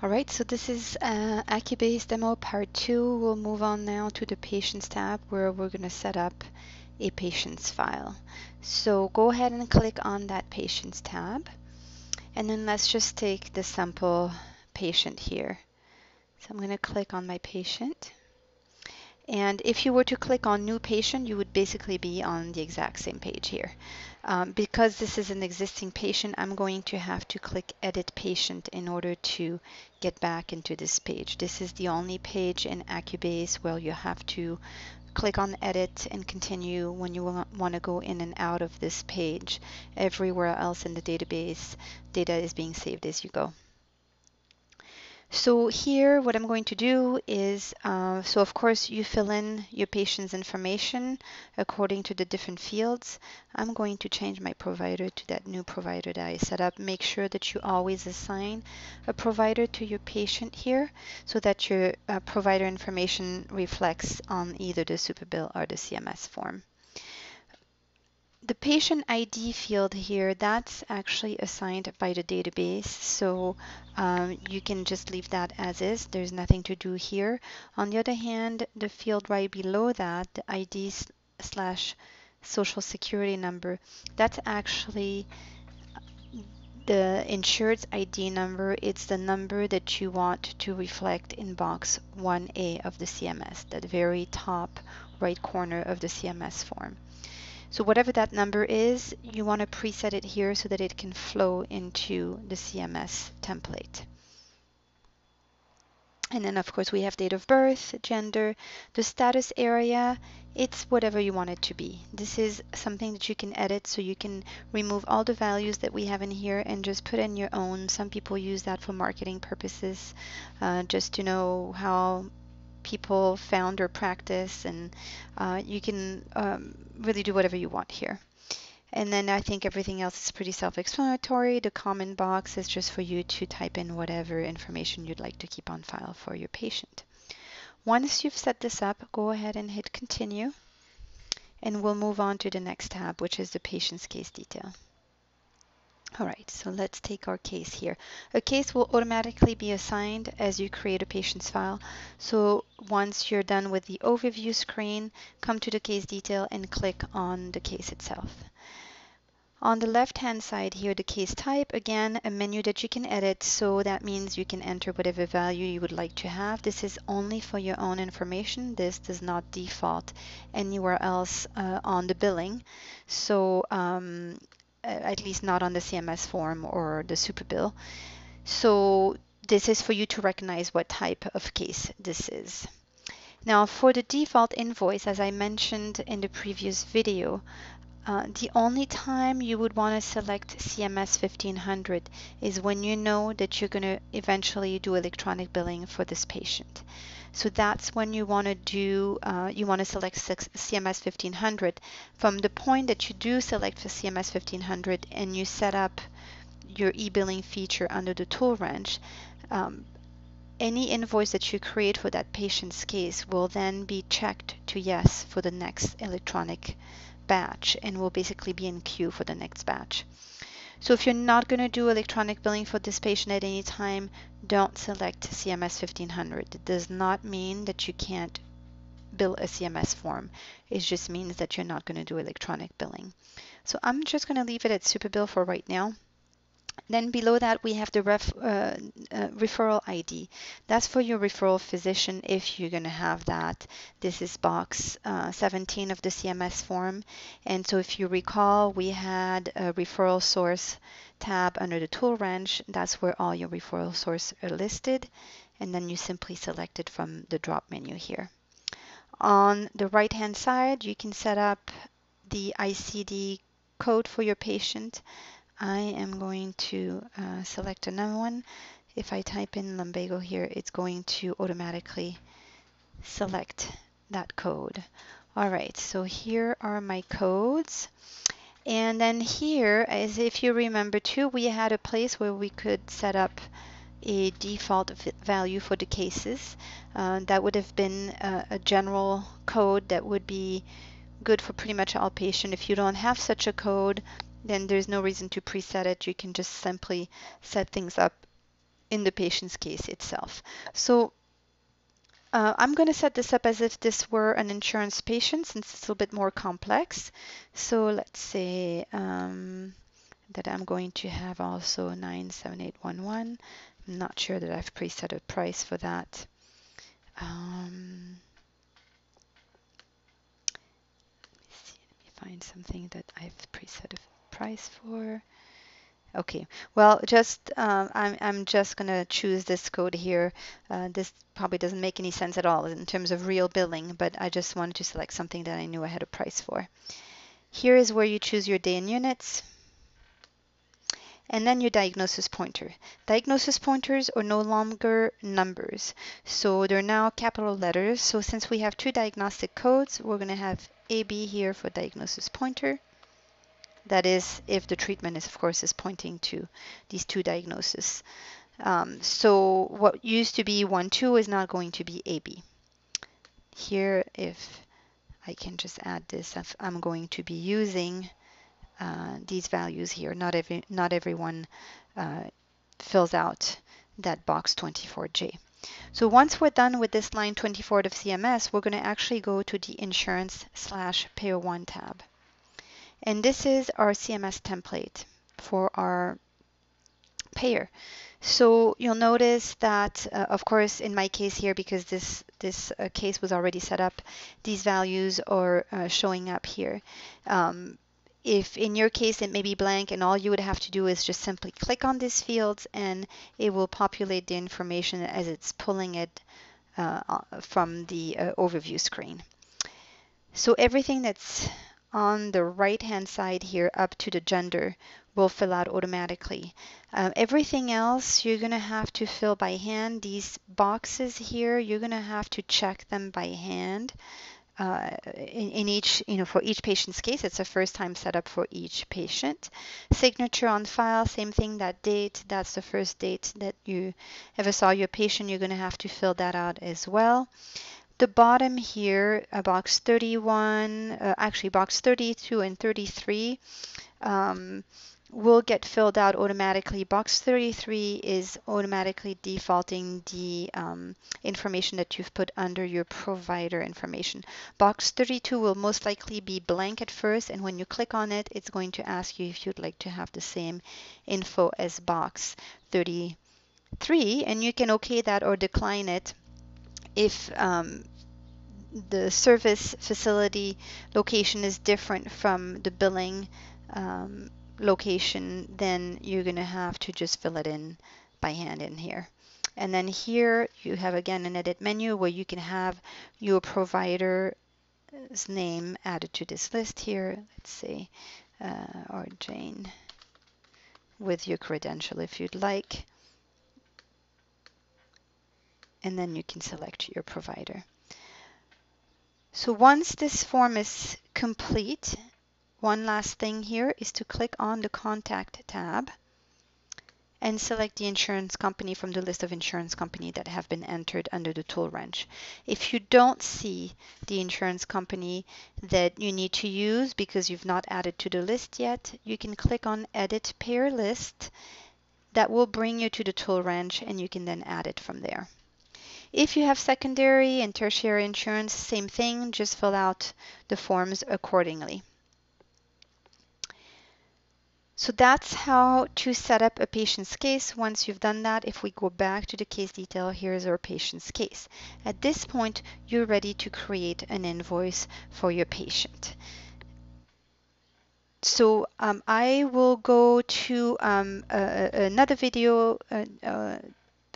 All right, so this is AcuBase demo part 2. We'll move on now to the Patients tab where we're going to set up a Patients file. So go ahead and click on that Patients tab, and then let's just take the sample patient here. So I'm going to click on my patient. And if you were to click on New Patient, you would basically be on the exact same page here. Because this is an existing patient, I'm going to have to click Edit Patient in order to get back into this page. This is the only page in AcuBase where you have to click on Edit and continue when you want to go in and out of this page. Everywhere else in the database, data is being saved as you go. So here, what I'm going to do is, so of course you fill in your patient's information according to the different fields. I'm going to change my provider to that new provider that I set up. Make sure that you always assign a provider to your patient here so that your provider information reflects on either the Superbill or the CMS form. The patient ID field here, that's actually assigned by the database, so you can just leave that as is. There's nothing to do here. On the other hand, the field right below that, the ID / social security number, that's actually the insured's ID number. It's the number that you want to reflect in box 1A of the CMS, that very top right corner of the CMS form. So whatever that number is, you want to preset it here so that it can flow into the CMS template. And then of course we have date of birth, gender, the status area, it's whatever you want it to be. This is something that you can edit, so you can remove all the values that we have in here and just put in your own. Some people use that for marketing purposes, just to know how people found or practice, and you can really do whatever you want here. And then I think everything else is pretty self-explanatory. The comment box is just for you to type in whatever information you'd like to keep on file for your patient. Once you've set this up, go ahead and hit continue, and we'll move on to the next tab, which is the patient's case detail. All right, so let's take our case here. A case will automatically be assigned as you create a patient's file. So once you're done with the overview screen, come to the case detail and click on the case itself. On the left-hand side here, the case type, again, a menu that you can edit, so that means you can enter whatever value you would like to have. This is only for your own information. This does not default anywhere else on the billing. So at least not on the CMS form or the Superbill. So this is for you to recognize what type of case this is. Now for the default invoice, as I mentioned in the previous video, the only time you would want to select CMS 1500 is when you know that you're going to eventually do electronic billing for this patient. So that's when you want to do, you want to select CMS 1500. From the point that you do select for CMS 1500 and you set up your e-billing feature under the tool wrench, any invoice that you create for that patient's case will then be checked to yes for the next electronic batch and will basically be in queue for the next batch. So if you're not going to do electronic billing for this patient at any time, don't select CMS 1500. It does not mean that you can't bill a CMS form. It just means that you're not going to do electronic billing. So I'm just going to leave it at Superbill for right now. Then below that we have the referral ID. That's for your referral physician if you're going to have that. This is box 17 of the CMS form. And so if you recall, we had a referral source tab under the tool wrench. That's where all your referral sources are listed. And then you simply select it from the drop menu here. On the right hand side, you can set up the ICD code for your patient. I am going to select another one. If I type in lumbago here, it's going to automatically select that code. All right, so here are my codes. And then here, as if you remember too, we had a place where we could set up a default value for the cases. That would have been a general code that would be good for pretty much all patients. If you don't have such a code, then there's no reason to preset it. You can just simply set things up in the patient's case itself. So I'm going to set this up as if this were an insurance patient since it's a little bit more complex. So let's say that I'm going to have also 97811. I'm not sure that I've preset a price for that. Let me find something that I've preset a price for. Okay, well, just I'm just gonna choose this code here. This probably doesn't make any sense at all in terms of real billing, but I just wanted to select something that I knew I had a price for. Here is where you choose your day in units, and then your diagnosis pointer. Diagnosis pointers are no longer numbers, so they're now capital letters. So since we have two diagnostic codes, we're gonna have AB here for diagnosis pointer. That is, if the treatment is, of course, is pointing to these two diagnoses. So what used to be 1-2 is now going to be AB. Here, if I can just add this, I'm going to be using these values here. Not everyone fills out that box 24J. So once we're done with this line 24 of CMS, we're going to actually go to the Insurance/Payer 1 tab. And this is our CMS template for our payer. So you'll notice that, of course, in my case here, because this case was already set up, these values are showing up here. If in your case it may be blank and all you would have to do is just simply click on these fields and it will populate the information as it's pulling it from the overview screen. So everything that's on the right hand side here up to the gender will fill out automatically. Everything else you're going to have to fill by hand. These boxes here, you're going to have to check them by hand. In each, for each patient's case, it's a first time setup for each patient. Signature on file, same thing, that date, that's the first date that you ever saw your patient. You're going to have to fill that out as well. The bottom here, box 31, actually box 32 and 33 will get filled out automatically. Box 33 is automatically defaulting the information that you've put under your provider information. Box 32 will most likely be blank at first, and when you click on it, it's going to ask you if you'd like to have the same info as box 33, and you can OK that or decline it. If the service facility location is different from the billing location, then you're going to have to just fill it in by hand in here. And then here you have again an edit menu where you can have your provider's name added to this list here. Let's say, or Jane, with your credential if you'd like. And then you can select your provider. So once this form is complete, one last thing here is to click on the Contact tab and select the insurance company from the list of insurance companies that have been entered under the tool wrench. If you don't see the insurance company that you need to use because you've not added to the list yet, you can click on Edit Payer List. That will bring you to the tool wrench and you can then add it from there. If you have secondary and tertiary insurance, same thing, just fill out the forms accordingly. So that's how to set up a patient's case. Once you've done that, if we go back to the case detail, here's our patient's case. At this point, you're ready to create an invoice for your patient. So I will go to another video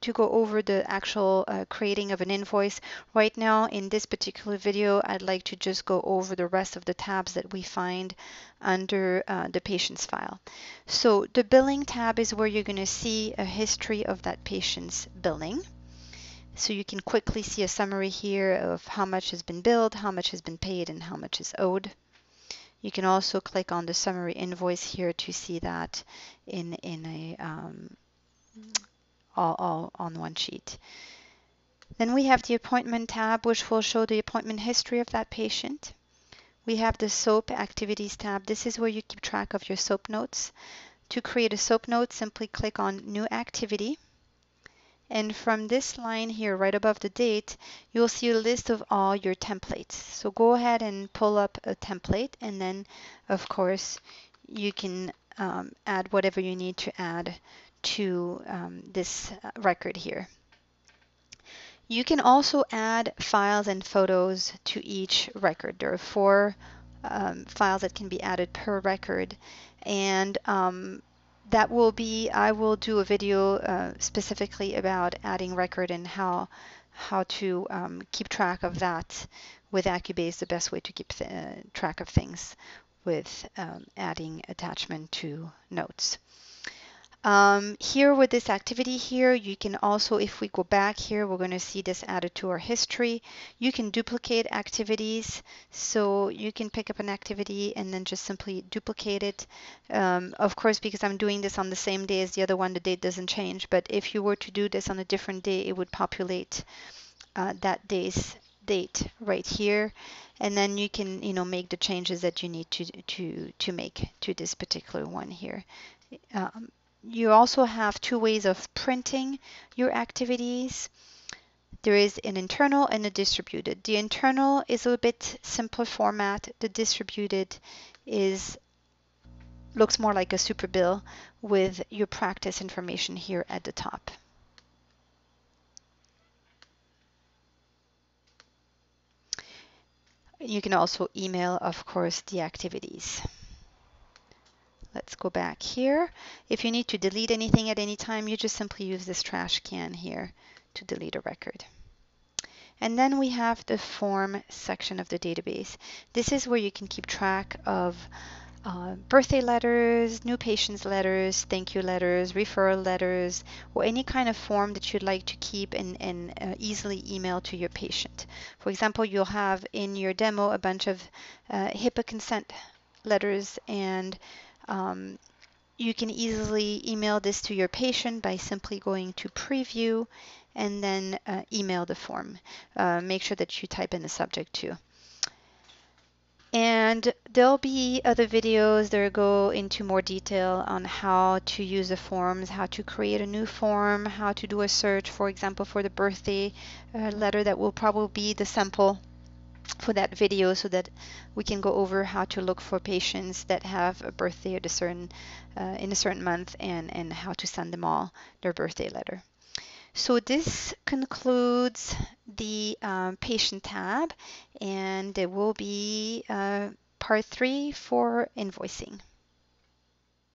to go over the actual creating of an invoice. Right now in this particular video, I'd like to just go over the rest of the tabs that we find under the patient's file. So the billing tab is where you're going to see a history of that patient's billing. So you can quickly see a summary here of how much has been billed, how much has been paid, and how much is owed. You can also click on the summary invoice here to see that in a all on one sheet. Then we have the appointment tab, which will show the appointment history of that patient. We have the SOAP activities tab. This is where you keep track of your SOAP notes. To create a SOAP note, simply click on New Activity. And from this line here, right above the date, you'll see a list of all your templates. So go ahead and pull up a template, and then, of course, you can add whatever you need to add to this record here. You can also add files and photos to each record. There are 4 files that can be added per record, and that will be, I will do a video specifically about adding record and how to keep track of that with AcuBase, the best way to keep track of things with adding attachment to notes. Here with this activity here, you can also, if we go back here, we're going to see this added to our history. You can duplicate activities. So you can pick up an activity and then just simply duplicate it. Of course, because I'm doing this on the same day as the other one, the date doesn't change. But if you were to do this on a different day, it would populate that day's date right here. And then you can, make the changes that you need to make to this particular one here. You also have 2 ways of printing your activities. There is an internal and a distributed. The internal is a bit simpler format. The distributed looks more like a super bill with your practice information here at the top. You can also email, of course, the activities. Let's go back here. If you need to delete anything at any time, you just simply use this trash can here to delete a record. And then we have the form section of the database. This is where you can keep track of birthday letters, new patients letters, thank you letters, referral letters, or any kind of form that you'd like to keep and easily email to your patient. For example, you'll have in your demo a bunch of HIPAA consent letters, and you can easily email this to your patient by simply going to preview and then email the form. Make sure that you type in the subject too. And there'll be other videos that go into more detail on how to use the forms, how to create a new form, how to do a search, for example, for the birthday letter. That will probably be the sample for that video, so that we can go over how to look for patients that have a birthday at a certain in a certain month, and how to send them all their birthday letter. So this concludes the patient tab, and there will be part 3 for invoicing.